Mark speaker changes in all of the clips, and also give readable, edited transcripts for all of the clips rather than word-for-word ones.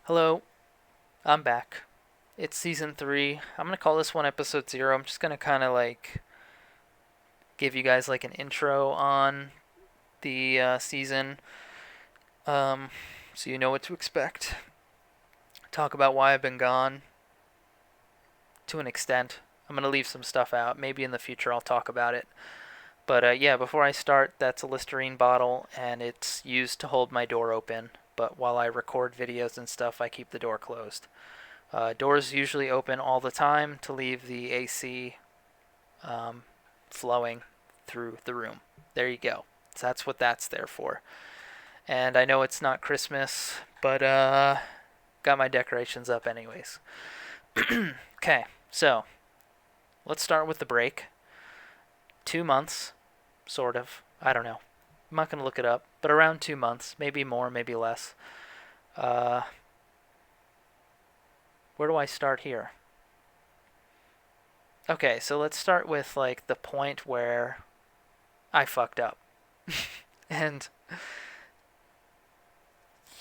Speaker 1: Hello, I'm back. It's season 3. I'm going to call this one episode 0. I'm just going to kind of give you guys an intro on the season um, so you know what to expect. Talk about why I've been gone to an extent. I'm going to leave some stuff out. Maybe in the future I'll talk about it. But yeah, before I start, that's a Listerine bottle and it's used to hold my door open. But while I record videos and stuff, I keep the door closed. Doors usually open all the time to leave the AC um, flowing through the room. There you go. So that's what that's there for. And I know it's not Christmas, but got my decorations up anyways. Okay, so let's start with the break. 2 months, sort of. I don't know. I'm not going to look it up, but around 2 months, maybe more, maybe less. Uh, where do I start here? Okay, so let's start with the point where I fucked up. And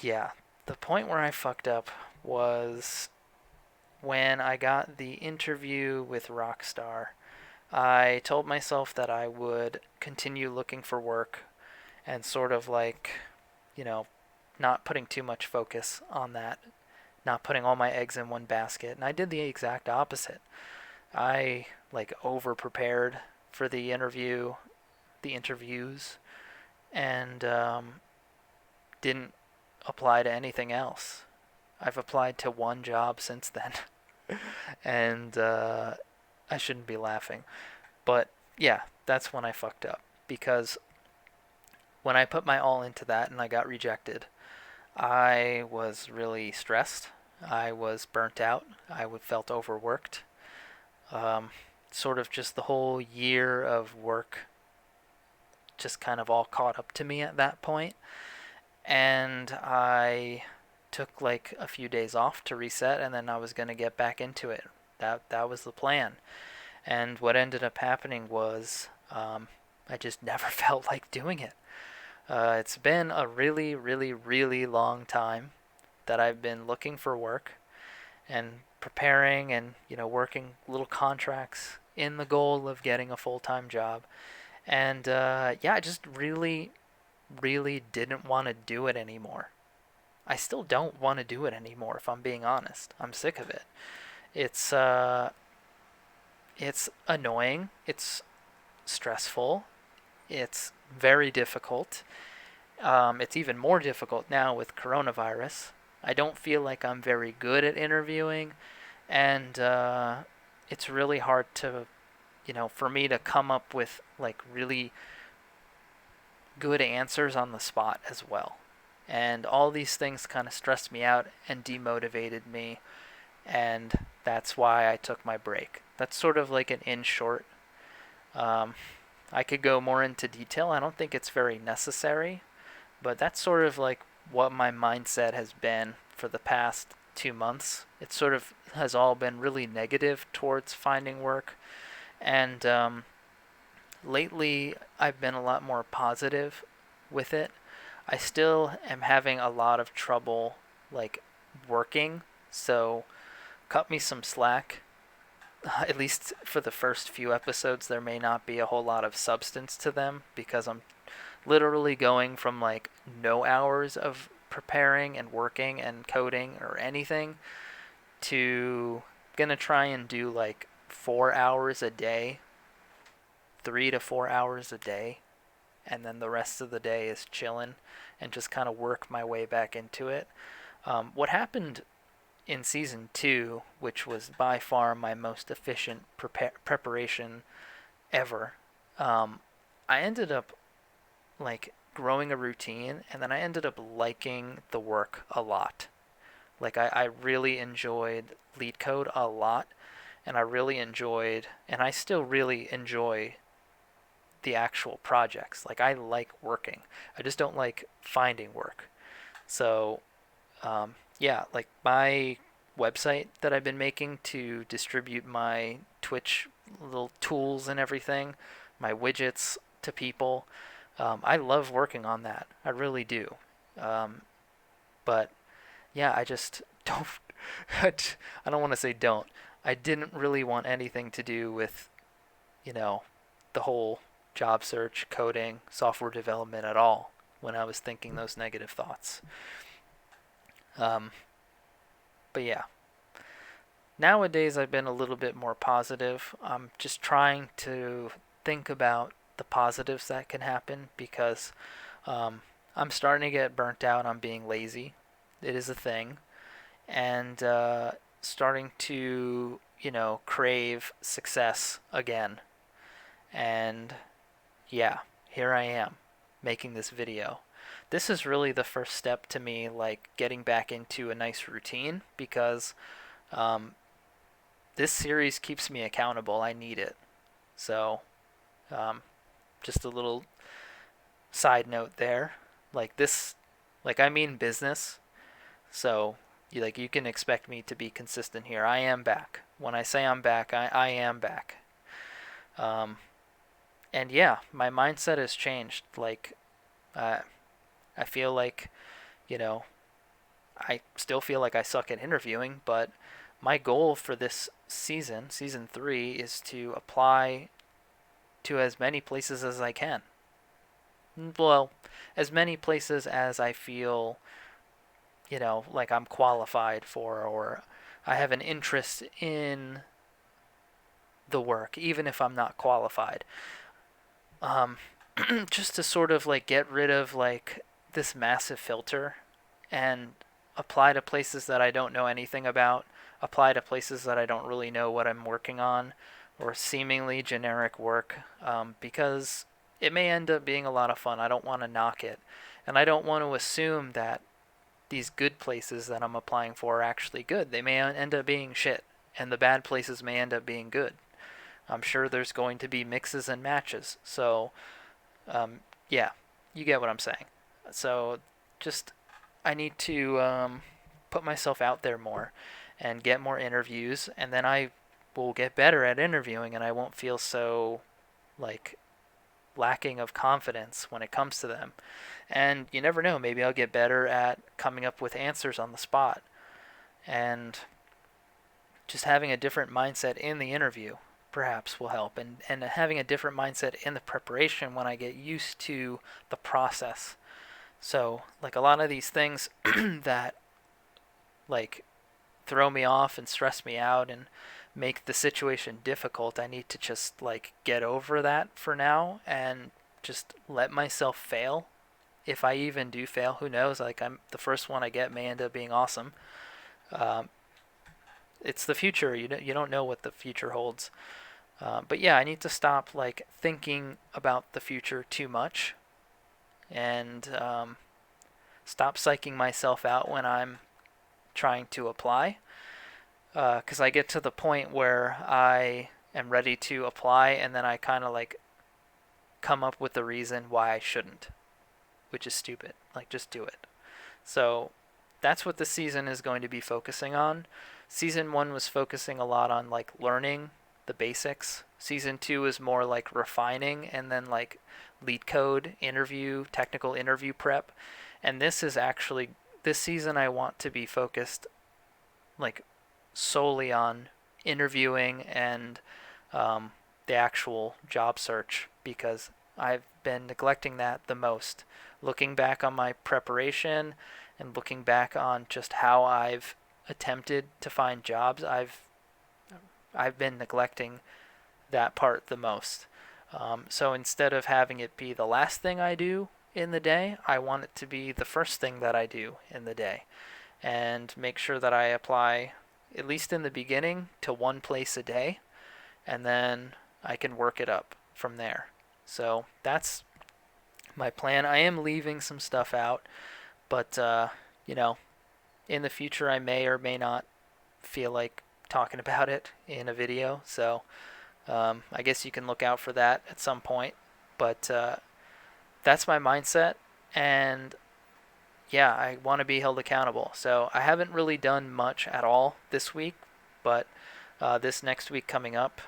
Speaker 1: yeah, the point where I fucked up was when I got the interview with Rockstar. I told myself that I would continue looking for work and sort of you know, not putting too much focus on that, not putting all my eggs in one basket. And I did the exact opposite. I over prepared for the interviews, and didn't apply to anything else. I've applied to one job since then, and I shouldn't be laughing. But yeah, that's when I fucked up because when I put my all into that and I got rejected, I was really stressed. I was burnt out. I felt overworked. Um, Sort of just the whole year of work just kind of all caught up to me at that point, and I took a few days off to reset, and then I was going to get back into it. That was the plan. And what ended up happening was I just never felt like doing it. It's been a really, really, really long time that I've been looking for work and preparing and working little contracts in the goal of getting a full-time job. And yeah, I just really, really didn't want to do it anymore. I still don't want to do it anymore, if I'm being honest. I'm sick of it. It's it's annoying. It's stressful. It's very difficult. It's even more difficult now with coronavirus. I don't feel like I'm very good at interviewing, and it's really hard to, for me to come up with really good answers on the spot as well. And all these things kind of stressed me out and demotivated me, and that's why I took my break. That's sort of an in short. Um, I could go more into detail. I don't think it's very necessary, but that's sort of what my mindset has been for the past 2 months. It sort of has all been really negative towards finding work, and lately I've been a lot more positive with it. I still am having a lot of trouble working, so cut me some slack. At least for the first few episodes, there may not be a whole lot of substance to them because I'm literally going from no hours of preparing and working and coding or anything to gonna try and do 4 hours a day, 3 to 4 hours a day, and then the rest of the day is chilling and just kind of work my way back into it. What happened in season 2, which was by far my most efficient preparation ever, I ended up growing a routine, and then I ended up liking the work a lot. I really enjoyed lead code a lot, and I really enjoyed, and I still really enjoy the actual projects. I like working. I just don't like finding work. So, yeah, my website that I've been making to distribute my Twitch little tools and everything, my widgets to people. I love working on that. I really do. But yeah, I just don't. I don't want to say don't. I didn't really want anything to do with, you know, the whole job search, coding, software development at all when I was thinking those negative thoughts. Um, but yeah, nowadays I've been a little bit more positive. I'm just trying to think about the positives that can happen because um, I'm starting to get burnt out on being lazy. It is a thing. And starting to, crave success again. And yeah, here I am making this video. This is really the first step to me, like getting back into a nice routine because um, this series keeps me accountable. I need it. So, um, just a little side note there. Like this, like I mean business. So, you can expect me to be consistent here. I am back. When I say I'm back, I am back. Um, and yeah, my mindset has changed. Like, uh, I feel like, you know, I still feel like I suck at interviewing, but my goal for this season, season 3, is to apply to as many places as I can. Well, as many places as I feel, like I'm qualified for, or I have an interest in the work, even if I'm not qualified. Um, just to sort of like get rid of like this massive filter and apply to places that I don't know anything about, apply to places that I don't really know what I'm working on, or seemingly generic work, because it may end up being a lot of fun. I don't want to knock it. And I don't want to assume that these good places that I'm applying for are actually good. They may end up being shit, and the bad places may end up being good. I'm sure there's going to be mixes and matches. So, yeah, you get what I'm saying. So, just I need to put myself out there more and get more interviews, and then I will get better at interviewing, and I won't feel so like lacking of confidence when it comes to them. And you never know, maybe I'll get better at coming up with answers on the spot. And just having a different mindset in the interview perhaps will help. And having a different mindset in the preparation when I get used to the process. So, like a lot of these things that like throw me off and stress me out and make the situation difficult, I need to just like get over that for now and just let myself fail. If I even do fail, who knows? Like I'm the first one I get may end up being awesome. Um, it's the future. You don't know what the future holds. But yeah, I need to stop like thinking about the future too much and stop psyching myself out when I'm trying to apply. Because I get to the point where I am ready to apply and then I kind of like come up with the reason why I shouldn't, which is stupid. Like just do it. So that's what the season is going to be focusing on. Season 1 was focusing a lot on like learning the basics. Season 2 is more like refining and then like lead code, interview, technical interview prep. And this season I want to be focused like solely on interviewing and the actual job search because I've been neglecting that the most. Looking back on my preparation and looking back on just how I've attempted to find jobs, I've been neglecting that part the most. So instead of having it be the last thing I do in the day, I want it to be the first thing that I do in the day, and make sure that I apply at least in the beginning to one place a day, and then I can work it up from there. So that's my plan. I am leaving some stuff out, but you know, in the future I may or may not feel like talking about it in a video. So I guess you can look out for that at some point. But that's my mindset, and yeah, I want to be held accountable. So I haven't really done much at all this week, but this next week coming up,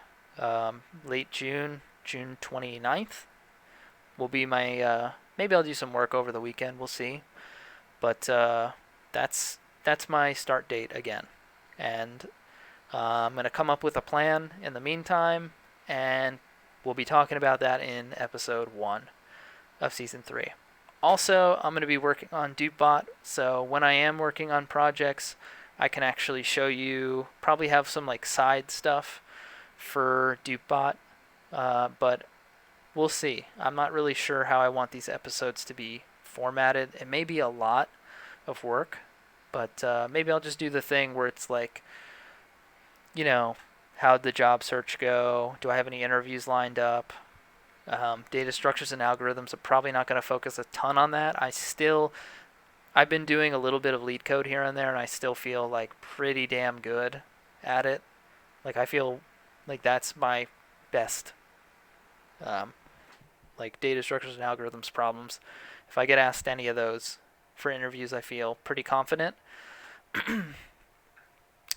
Speaker 1: late June, June 29th, will be my. Maybe I'll do some work over the weekend. We'll see. But that's that's my start date again. And I'm going to come up with a plan in the meantime, and we'll be talking about that in episode 1 of season 3. Also, I'm going to be working on DupeBot, so when I am working on projects, I can actually show you, probably have some like side stuff for DupeBot, but we'll see. I'm not really sure how I want these episodes to be formatted. It may be a lot of work, but maybe I'll just do the thing where it's like, you know, how'd the job search go? Do I have any interviews lined up? Data structures and algorithms. I'm probably not going to focus a ton on that. I've been doing a little bit of lead code here and there, and I still feel like pretty damn good at it. Like I feel like that's my best, um, like data structures and algorithms problems. If I get asked any of those for interviews, I feel pretty confident.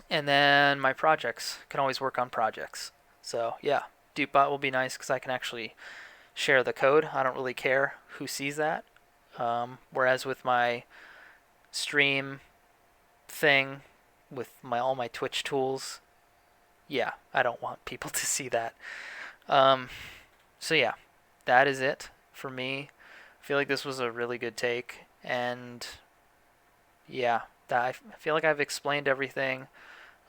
Speaker 1: And then my projects, can always work on projects. So yeah, DupeBot will be nice because I can actually share the code. I don't really care who sees that. Whereas with my stream thing, with all my Twitch tools, yeah, I don't want people to see that. So yeah, that is it for me. I feel like this was a really good take, and yeah, I feel like I've explained everything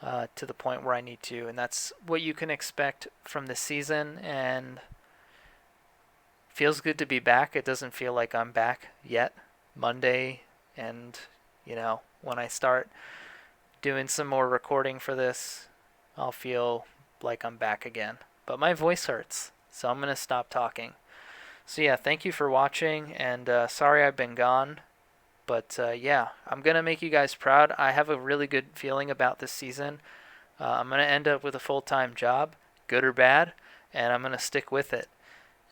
Speaker 1: to the point where I need to, and that's what you can expect from this season. And feels good to be back. It doesn't feel like I'm back yet. Monday, and when I start doing some more recording for this, I'll feel like I'm back again. But my voice hurts, so I'm gonna stop talking. So yeah, thank you for watching, and sorry I've been gone. But yeah, I'm going to make you guys proud. I have a really good feeling about this season. I'm going to end up with a full-time job, good or bad, and I'm going to stick with it.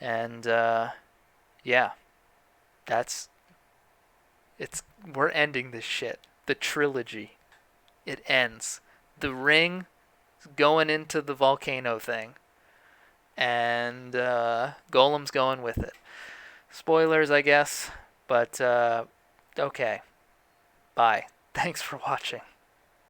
Speaker 1: And yeah, we're ending this shit. The trilogy. It ends. The ring going into the volcano thing. And Golem's going with it. Spoilers, I guess. But okay. Bye. Thanks for watching.